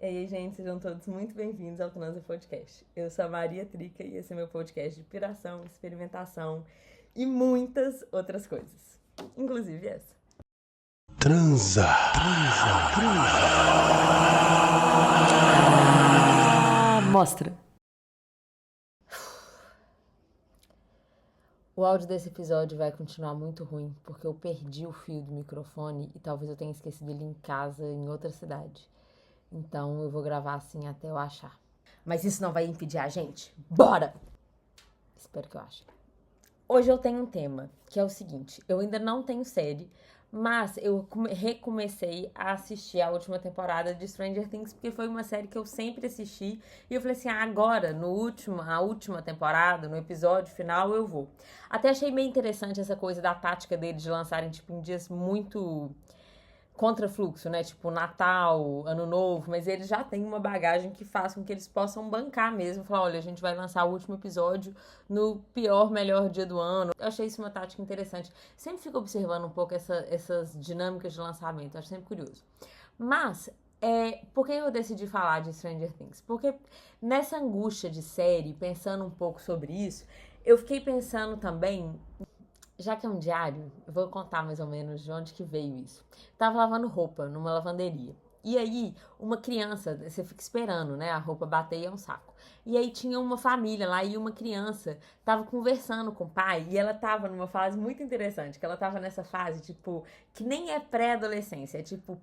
E aí, gente, sejam todos muito bem-vindos ao Transa Podcast. Eu sou a Maria Trica e esse é meu podcast de piração, experimentação e muitas outras coisas. Inclusive essa. Transa. Mostra! O áudio desse episódio vai continuar muito ruim, porque eu perdi o fio do microfone e talvez eu tenha esquecido ele em casa, em outra cidade. Então eu vou gravar assim até eu achar. Mas isso não vai impedir a gente. Bora! Espero que eu ache. Hoje eu tenho um tema, que é o seguinte. Eu ainda não tenho série, mas eu recomecei a assistir a última temporada de Stranger Things, porque foi uma série que eu sempre assisti. E eu falei assim, agora, a última temporada, no episódio final, eu vou. Até achei meio interessante essa coisa da tática deles de lançarem, tipo, em dias muito contrafluxo, né? Tipo Natal, Ano Novo, mas eles já têm uma bagagem que faz com que eles possam bancar mesmo. Falar, olha, a gente vai lançar o último episódio no pior, melhor dia do ano. Eu achei isso uma tática interessante. Sempre fico observando um pouco essas dinâmicas de lançamento, acho sempre curioso. Mas, por que eu decidi falar de Stranger Things? Porque nessa angústia de série, pensando um pouco sobre isso, eu fiquei pensando também, já que é um diário, eu vou contar mais ou menos de onde que veio isso. Tava lavando roupa numa lavanderia. E aí, uma criança, você fica esperando, né? A roupa bater e é um saco. E aí tinha uma família lá e uma criança tava conversando com o pai e ela tava numa fase muito interessante, que ela tava nessa fase, tipo, que nem é pré-adolescência, é tipo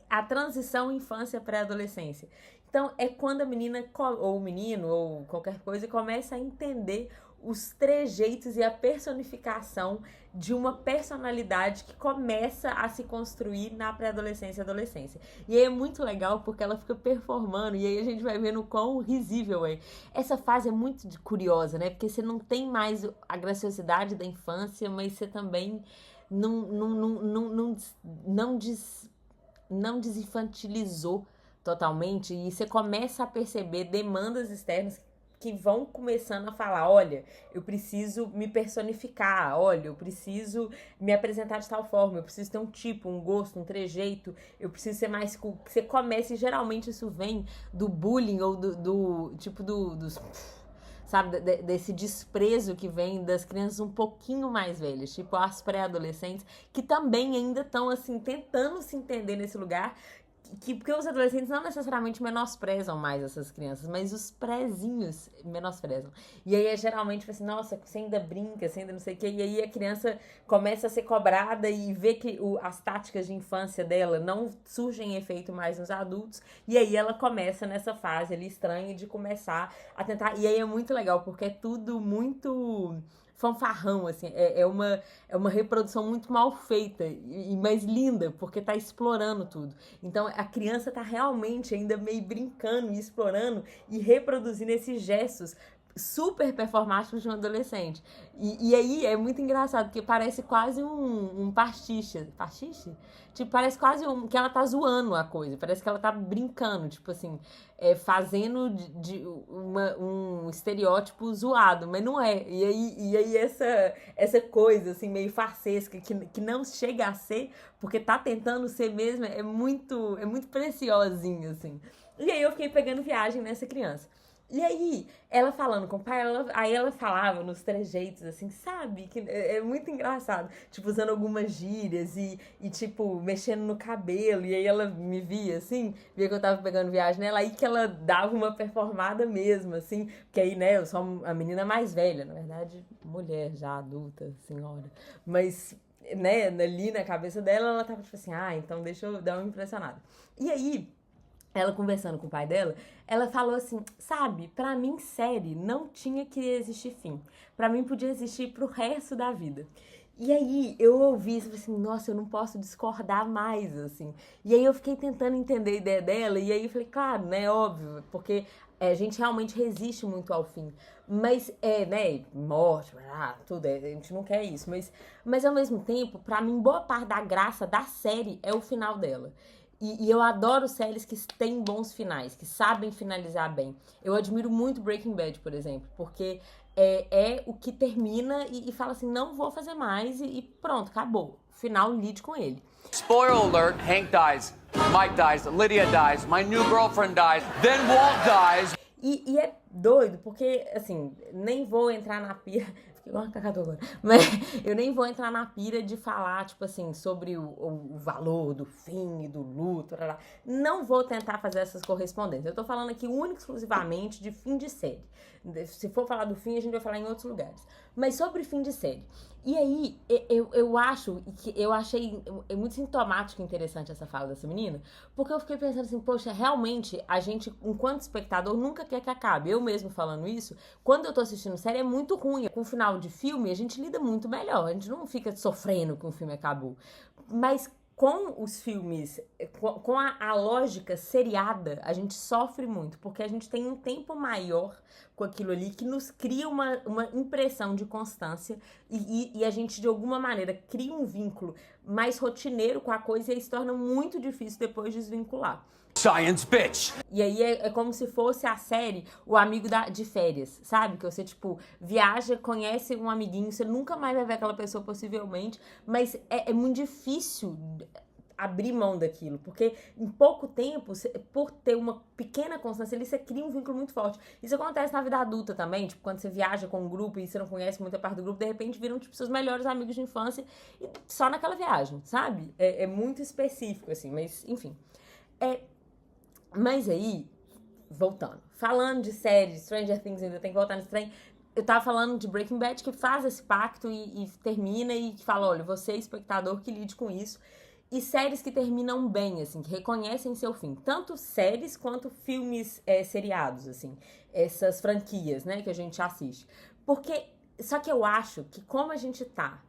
a transição infância pré-adolescência. Então, é quando a menina, ou o menino, ou qualquer coisa, começa a entender os trejeitos e a personificação de uma personalidade que começa a se construir na pré-adolescência e adolescência. E aí é muito legal porque ela fica performando e aí a gente vai vendo o quão risível é. Essa fase é muito curiosa, né? Porque você não tem mais a graciosidade da infância, mas você também não, não, não, não, não, não, não desinfantilizou totalmente e você começa a perceber demandas externas que vão começando a falar, olha, eu preciso me personificar, olha, eu preciso me apresentar de tal forma, eu preciso ter um tipo, um gosto, um trejeito, eu preciso ser mais cool. Você começa e geralmente isso vem do bullying ou dos sabe, desse desprezo que vem das crianças um pouquinho mais velhas, tipo as pré-adolescentes, que também ainda estão, assim, tentando se entender nesse lugar, porque os adolescentes não necessariamente menosprezam mais essas crianças, mas os prézinhos menosprezam. E aí é geralmente assim, nossa, você ainda brinca, você ainda não sei o quê, e aí a criança começa a ser cobrada e vê que as táticas de infância dela não surgem efeito mais nos adultos, e aí ela começa nessa fase ali estranha de começar a tentar, e aí é muito legal, porque é tudo muito fanfarrão, assim, é uma reprodução muito mal feita, mas linda, porque tá explorando tudo. Então a criança tá realmente ainda meio brincando e explorando e reproduzindo esses gestos super performáticos de um adolescente. E aí é muito engraçado, porque parece quase um pastiche. Pastiche? Tipo, parece quase que ela tá zoando a coisa. Parece que ela tá brincando, tipo assim, fazendo um estereótipo zoado, mas não é. E aí essa coisa, assim, meio farsesca, que não chega a ser, porque tá tentando ser mesmo, é muito preciosinho, assim. E aí eu fiquei pegando viagem nessa criança. E aí, ela falando com o pai, aí ela falava nos trejeitos, assim, sabe? Que é muito engraçado. Tipo, usando algumas gírias tipo, mexendo no cabelo. E aí ela me via, assim, via que eu tava pegando viagem nela. Aí que ela dava uma performada mesmo, assim. Porque aí, né, eu sou a menina mais velha, na verdade, mulher já, adulta, senhora. Mas, né, ali na cabeça dela, ela tava tipo assim, então deixa eu dar uma impressionada. E aí ela conversando com o pai dela, ela falou assim, sabe, pra mim série não tinha que existir fim. Pra mim podia existir pro resto da vida. E aí eu ouvi isso e falei assim, nossa, eu não posso discordar mais, assim. E aí eu fiquei tentando entender a ideia dela, e aí eu falei, claro, né, óbvio, porque a gente realmente resiste muito ao fim. Mas, né, morte, tudo, a gente não quer isso. Mas ao mesmo tempo, pra mim, boa parte da graça da série é o final dela. E eu adoro séries que têm bons finais, que sabem finalizar bem. Eu admiro muito Breaking Bad, por exemplo, porque é o que termina e fala assim, não vou fazer mais e pronto, acabou. Final, lide com ele. Spoiler alert, Hank dies, Mike dies, Lydia dies, my new girlfriend dies, then Walt dies. E é doido, porque, assim, nem vou entrar na pira... Fiquei igual uma cacatu agora. Mas eu nem vou entrar na pira de falar, tipo assim, sobre o valor do fim e do luto. Não vou tentar fazer essas correspondências. Eu tô falando aqui única e exclusivamente de fim de série. Se for falar do fim, a gente vai falar em outros lugares. Mas sobre fim de série. E aí, eu achei muito sintomático e interessante essa fala dessa menina, porque eu fiquei pensando assim, poxa, realmente, a gente, enquanto espectador, nunca quer que acabe. Eu mesmo falando isso, quando eu tô assistindo série, é muito ruim. Com o final de filme, a gente lida muito melhor, a gente não fica sofrendo que o filme acabou. Mas com os filmes, com a lógica seriada, a gente sofre muito, porque a gente tem um tempo maior com aquilo ali que nos cria uma impressão de constância e a gente, de alguma maneira, cria um vínculo mais rotineiro com a coisa e aí se torna muito difícil depois desvincular. Science, bitch! E aí é como se fosse a série O Amigo de Férias, sabe? Que você, tipo, viaja, conhece um amiguinho, você nunca mais vai ver aquela pessoa possivelmente, mas é muito difícil abrir mão daquilo, porque em pouco tempo, por ter uma pequena constância ali, você cria um vínculo muito forte. Isso acontece na vida adulta também, tipo, quando você viaja com um grupo e você não conhece muita parte do grupo, de repente viram, tipo, seus melhores amigos de infância e só naquela viagem, sabe? É muito específico, assim, mas, enfim. Mas aí, voltando, falando de série, Stranger Things, ainda tem que voltar nesse trem, eu tava falando de Breaking Bad, que faz esse pacto e termina e que fala, olha, você, espectador, que lide com isso. E séries que terminam bem, assim, que reconhecem seu fim. Tanto séries quanto filmes seriados, assim. Essas franquias, né, que a gente assiste. Porque, só que eu acho que como a gente tá,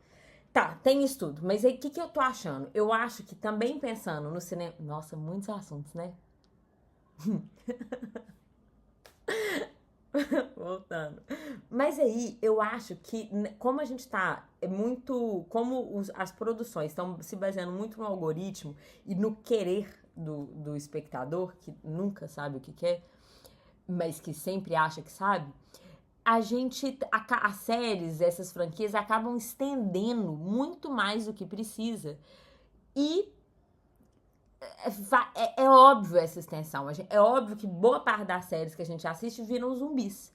tem isso tudo, mas aí o que eu tô achando? Eu acho que também pensando no cinema... Nossa, muitos assuntos, né? Voltando. Mas aí, eu acho que, como a gente tá muito... Como as produções estão se baseando muito no algoritmo e no querer do espectador, que nunca sabe o que quer, mas que sempre acha que sabe, as séries, essas franquias, acabam estendendo muito mais do que precisa. E é óbvio essa extensão. É óbvio que boa parte das séries que a gente assiste viram zumbis.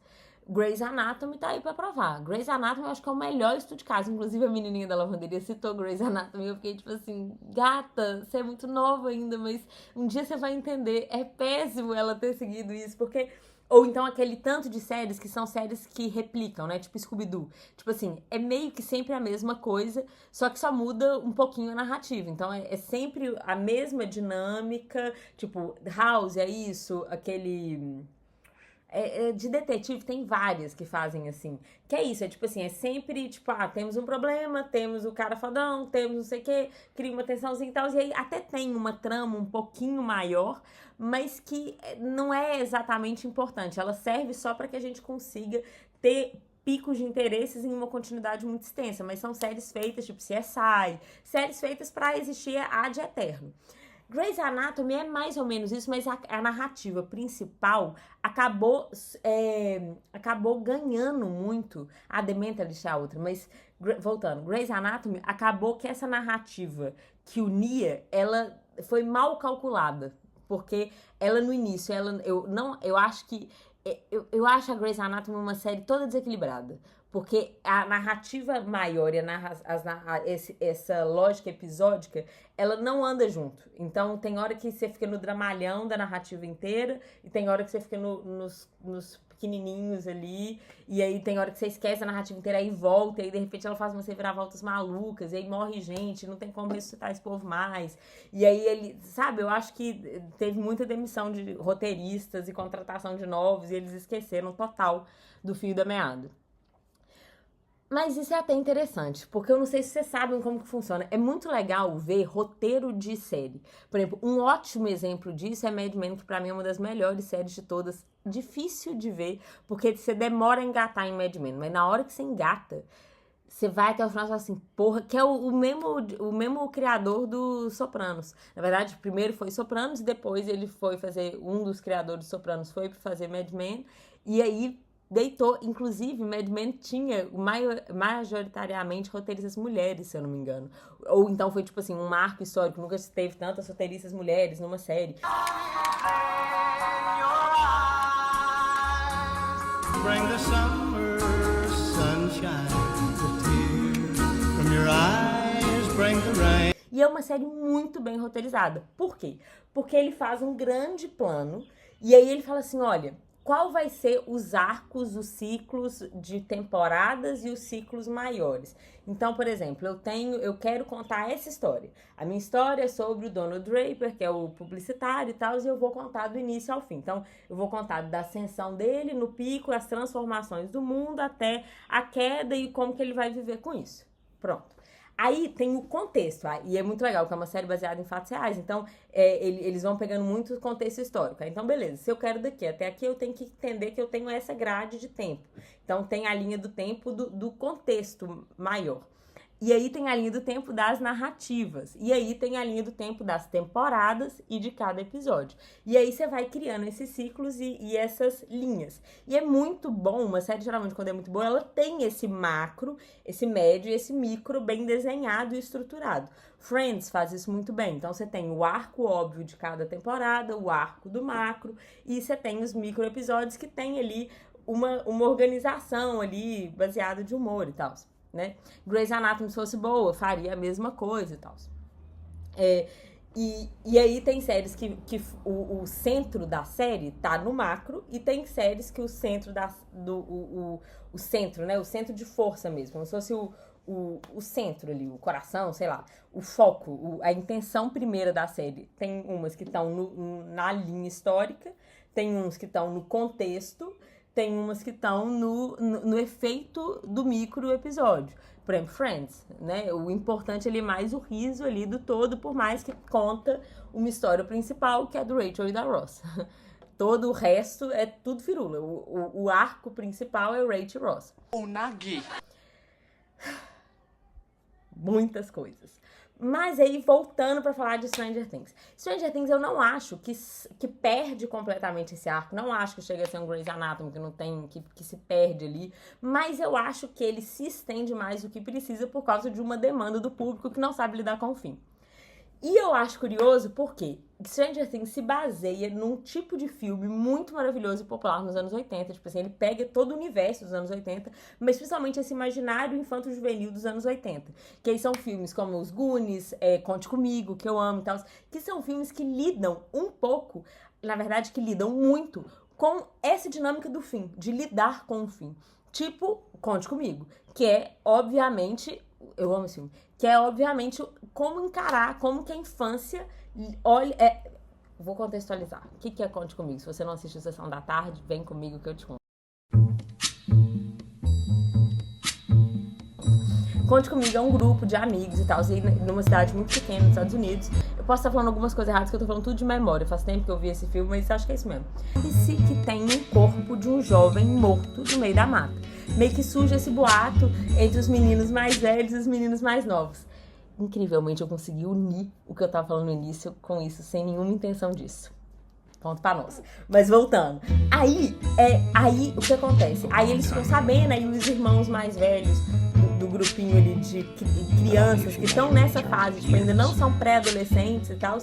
Grey's Anatomy tá aí pra provar. Grey's Anatomy eu acho que é o melhor estudo de caso. Inclusive a menininha da lavanderia citou Grey's Anatomy e eu fiquei tipo assim, gata, você é muito nova ainda, mas um dia você vai entender. É péssimo ela ter seguido isso, porque... Ou então aquele tanto de séries que são séries que replicam, né? Tipo Scooby-Doo. Tipo assim, é meio que sempre a mesma coisa, só que só muda um pouquinho a narrativa. Então é sempre a mesma dinâmica. Tipo, House é isso, aquele... de detetive tem várias que fazem assim. Que é isso, é tipo assim, é sempre tipo, temos um problema, temos o cara fodão, temos não sei o que, cria uma tensãozinha e tal, e aí até tem uma trama um pouquinho maior, mas que não é exatamente importante. Ela serve só para que a gente consiga ter picos de interesses em uma continuidade muito extensa, mas são séries feitas, tipo CSI, séries feitas para existir ad eterno. Grey's Anatomy é mais ou menos isso, mas a narrativa principal acabou ganhando muito. The Mentalist é a outra, mas voltando, Grey's Anatomy acabou que essa narrativa que unia, ela foi mal calculada, porque ela no início, eu acho a Grey's Anatomy uma série toda desequilibrada. Porque a narrativa maior e essa lógica episódica, ela não anda junto. Então, tem hora que você fica no dramalhão da narrativa inteira, e tem hora que você fica nos pequenininhos ali, e aí tem hora que você esquece a narrativa inteira, aí volta, e aí de repente ela faz umas reviravoltas malucas, e aí morre gente, não tem como ressuscitar esse povo mais. E aí ele, sabe, eu acho que teve muita demissão de roteiristas e contratação de novos, e eles esqueceram total do fio da meada. Mas isso é até interessante, porque eu não sei se vocês sabem como que funciona. É muito legal ver roteiro de série. Por exemplo, um ótimo exemplo disso é Mad Men, que pra mim é uma das melhores séries de todas. Difícil de ver, porque você demora a engatar em Mad Men, mas na hora que você engata, você vai até o final e fala assim, porra, que é o mesmo criador do Sopranos. Na verdade, primeiro foi Sopranos e depois ele foi fazer, um dos criadores de Sopranos foi pra fazer Mad Men, e aí deitou, inclusive, Mad Men tinha majoritariamente roteiristas mulheres, se eu não me engano. Ou então foi tipo assim, um marco histórico, nunca se teve tantas roteiristas mulheres numa série. Bring the summer sunshine, the tears from your eyes, bring the rain. E é uma série muito bem roteirizada. Por quê? Porque ele faz um grande plano e aí ele fala assim, olha, qual vai ser os arcos, os ciclos de temporadas e os ciclos maiores. Então, por exemplo, eu quero contar essa história. A minha história é sobre o Donald Draper, que é o publicitário e tal, e eu vou contar do início ao fim. Então, eu vou contar da ascensão dele no pico, as transformações do mundo até a queda e como que ele vai viver com isso. Pronto. Aí tem o contexto, e é muito legal, porque é uma série baseada em fatos reais, então eles vão pegando muito o contexto histórico. Então, beleza, se eu quero daqui até aqui, eu tenho que entender que eu tenho essa grade de tempo. Então, tem a linha do tempo do contexto maior. E aí tem a linha do tempo das narrativas. E aí tem a linha do tempo das temporadas e de cada episódio. E aí você vai criando esses ciclos e essas linhas. E é muito bom, uma série geralmente quando é muito boa, ela tem esse macro, esse médio e esse micro bem desenhado e estruturado. Friends faz isso muito bem. Então você tem o arco óbvio de cada temporada, o arco do macro, e você tem os micro episódios que tem ali uma organização ali baseada de humor e tal. Né? Grey's Anatomy, se fosse boa, faria a mesma coisa e tal. E aí tem séries que o centro da série tá no macro e tem séries que o centro o centro, né? O centro de força mesmo, como se fosse o centro ali, o coração, sei lá, o foco, a intenção primeira da série. Tem umas que estão na linha histórica, tem uns que estão no contexto, tem umas que estão no efeito do micro episódio. Por exemplo, Friends, né? O importante ali é mais o riso ali do todo, por mais que conta uma história principal, que é do Rachel e da Ross. Todo o resto é tudo firula. O arco principal é o Rachel e Ross. O Nagi. Muitas coisas. Mas aí, voltando pra falar de Stranger Things. Stranger Things eu não acho que perde completamente esse arco. Não acho que chega a ser um Grey's Anatomy, que não tem, que se perde ali. Mas eu acho que ele se estende mais do que precisa por causa de uma demanda do público que não sabe lidar com o fim. E eu acho curioso porque Stranger Things se baseia num tipo de filme muito maravilhoso e popular nos anos 80. Tipo assim, ele pega todo o universo dos anos 80, mas principalmente esse imaginário infanto-juvenil dos anos 80. Que aí são filmes como Os Goonies, Conte Comigo, que eu amo e tal, que são filmes que lidam um pouco, na verdade que lidam muito, com essa dinâmica do fim, de lidar com o fim. Tipo, Conte Comigo, que é, obviamente, eu amo esse filme, que é, obviamente, como encarar, como que a infância olha... Vou contextualizar. O que é Conte Comigo? Se você não assistiu Sessão da Tarde, vem comigo que eu te conto. Conte Comigo é um grupo de amigos e tal, e numa cidade muito pequena, nos Estados Unidos. Eu posso estar falando algumas coisas erradas, que eu tô falando tudo de memória. Faz tempo que eu vi esse filme, mas acho que é isso mesmo. Disse que tem um corpo de um jovem morto no meio da mata. Meio que surge esse boato entre os meninos mais velhos e os meninos mais novos. Incrivelmente, eu consegui unir o que eu tava falando no início com isso, sem nenhuma intenção disso. Ponto pra nós. Mas voltando. Aí, o que acontece? Aí eles ficam sabendo, aí os irmãos mais velhos do grupinho ali de crianças que estão nessa fase, tipo, ainda não são pré-adolescentes e tal,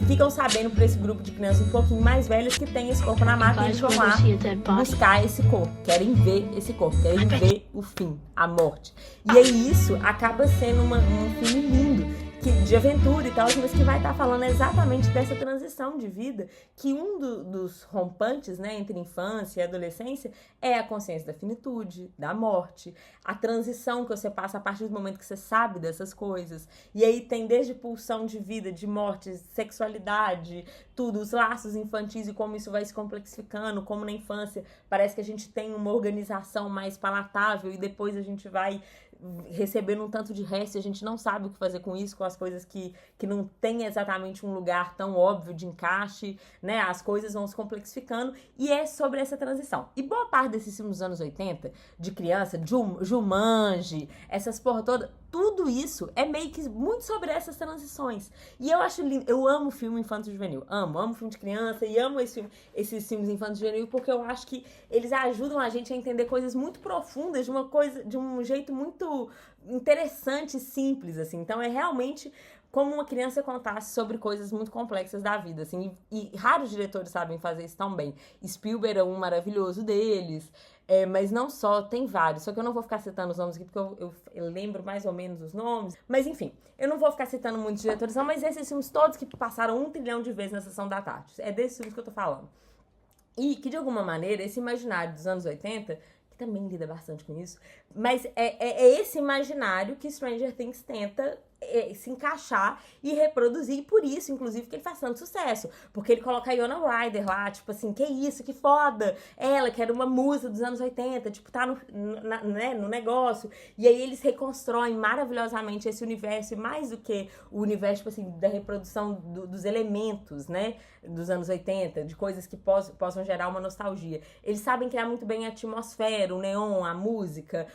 ficam sabendo por esse grupo de crianças um pouquinho mais velhas que tem esse corpo na mata e eles vão lá buscar esse corpo, querem ver esse corpo, querem ver o fim, a morte. E aí isso acaba sendo um filme lindo, de aventura e tal, mas que vai estar falando exatamente dessa transição de vida, que dos rompantes, né, entre infância e adolescência é a consciência da finitude, da morte, a transição que você passa a partir do momento que você sabe dessas coisas. E aí tem desde pulsão de vida, de morte, sexualidade, tudo, os laços infantis e como isso vai se complexificando, como na infância parece que a gente tem uma organização mais palatável e depois a gente vai recebendo um tanto de resto, a gente não sabe o que fazer com isso, com as coisas que não tem exatamente um lugar tão óbvio de encaixe, né? As coisas vão se complexificando, e é sobre essa transição. E boa parte desses filmes dos anos 80, de criança, Jumanji, essas porra toda, tudo isso é meio que muito sobre essas transições. E eu acho lindo, eu amo filme infanto-juvenil, amo filme de criança e amo esses filmes infanto-juvenil, porque eu acho que eles ajudam a gente a entender coisas muito profundas de um jeito muito interessante e simples, assim. Então é realmente como uma criança contasse sobre coisas muito complexas da vida, assim, e raros diretores sabem fazer isso tão bem. Spielberg é um maravilhoso deles, mas não só, tem vários, só que eu não vou ficar citando os nomes aqui, porque eu lembro mais ou menos os nomes, mas enfim, eu não vou ficar citando muitos diretores, não, mas esses filmes todos que passaram 1 trilhão de vezes na Sessão da Tarde, é desses filmes que eu tô falando. E que, de alguma maneira, esse imaginário dos anos 80, que também lida bastante com isso, mas é esse imaginário que Stranger Things tenta se encaixar e reproduzir, e por isso, inclusive, que ele faz tanto sucesso, porque ele coloca a Winona Ryder lá, tipo assim, que isso, que foda, ela que era uma musa dos anos 80, tipo, tá no negócio, e aí eles reconstroem maravilhosamente esse universo, e mais do que o universo, tipo assim, da reprodução dos elementos, né, dos anos 80, de coisas que possam gerar uma nostalgia. Eles sabem criar muito bem a atmosfera, o neon, a música,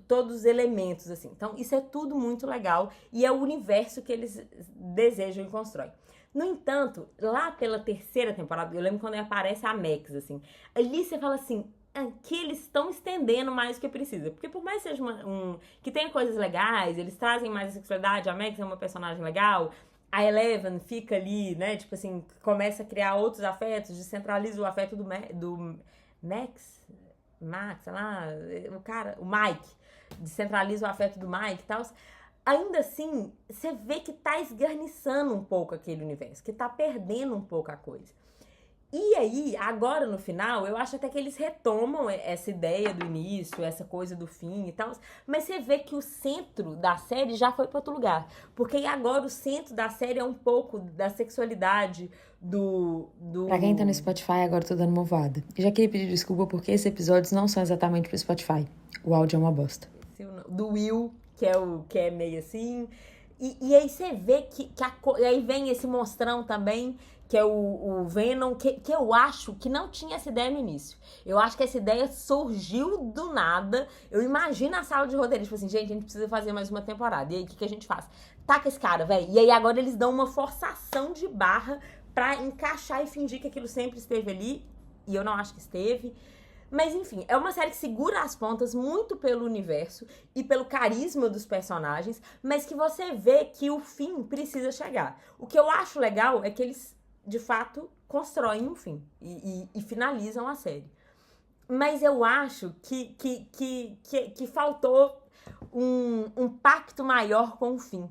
todos os elementos, assim. Então, isso é tudo muito legal e é o universo que eles desejam e constroem. No entanto, lá pela 3ª temporada, eu lembro quando aparece a Max, assim, ali você fala assim, que eles estão estendendo mais do que precisa. Porque por mais que seja que tenha coisas legais, eles trazem mais a sexualidade, a Max é uma personagem legal, a Eleven fica ali, né, tipo assim, começa a criar outros afetos, descentraliza o afeto do Max, sei lá, o Mike, descentraliza o afeto do Mike e tal. Ainda assim, você vê que tá esgarniçando um pouco aquele universo, que tá perdendo um pouco a coisa. E aí, agora no final, eu acho até que eles retomam essa ideia do início, essa coisa do fim e tal, mas você vê que o centro da série já foi para outro lugar, porque agora o centro da série é um pouco da sexualidade do... Pra quem tá no Spotify, agora eu tô dando uma voada. E já queria pedir desculpa porque esses episódios não são exatamente pro Spotify. O áudio é uma bosta. Do Will, que é meio assim. E aí você vê que aí vem esse monstrão também, que é o Venom, que eu acho que não tinha essa ideia no início. Eu acho que essa ideia surgiu do nada. Eu imagino a sala de roteiro, tipo assim, gente, a gente precisa fazer mais uma temporada. E aí, o que a gente faz? Taca esse cara, velho. E aí, agora eles dão uma forçação de barra pra encaixar e fingir que aquilo sempre esteve ali. E eu não acho que esteve. Mas, enfim, é uma série que segura as pontas muito pelo universo e pelo carisma dos personagens, mas que você vê que o fim precisa chegar. O que eu acho legal é que eles, de fato, constroem um fim e finalizam a série. Mas eu acho que faltou um pacto maior com o fim.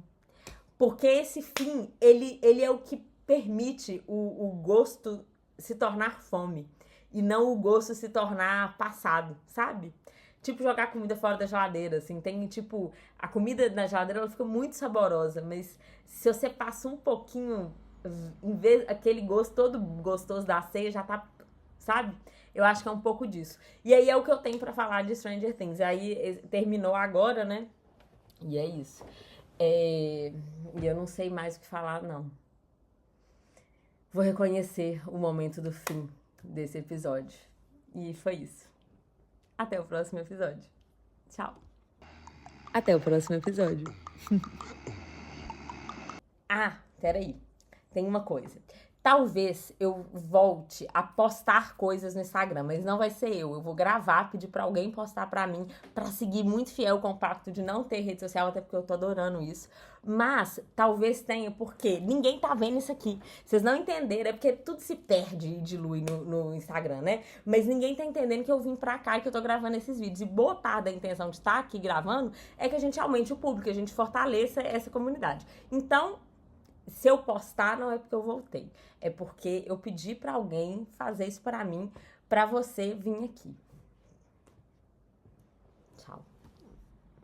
Porque esse fim, ele é o que permite o gosto se tornar fome. E não o gosto se tornar passado, sabe? Tipo, jogar comida fora da geladeira, assim. Tem, tipo, a comida na geladeira, ela fica muito saborosa, mas se você passa um pouquinho, em vez aquele gosto todo gostoso da ceia, já tá, sabe? Eu acho que é um pouco disso. E aí é o que eu tenho pra falar de Stranger Things. Aí terminou agora, né? E é isso. E eu não sei mais o que falar, não. Vou reconhecer o momento do fim desse episódio. E foi isso. Até o próximo episódio. Tchau. Até o próximo episódio. Peraí. Tem uma coisa. Talvez eu volte a postar coisas no Instagram, mas não vai ser eu. Eu vou gravar, pedir pra alguém postar pra mim, pra seguir muito fiel com o pacto de não ter rede social, até porque eu tô adorando isso. Mas talvez tenha, porque ninguém tá vendo isso aqui. Vocês não entenderam, é porque tudo se perde e dilui no Instagram, né? Mas ninguém tá entendendo que eu vim pra cá e que eu tô gravando esses vídeos. E boa parte da intenção de estar aqui gravando é que a gente aumente o público, que a gente fortaleça essa comunidade. Então, se eu postar, não é porque eu voltei. É porque eu pedi pra alguém fazer isso pra mim, pra você vir aqui. Tchau.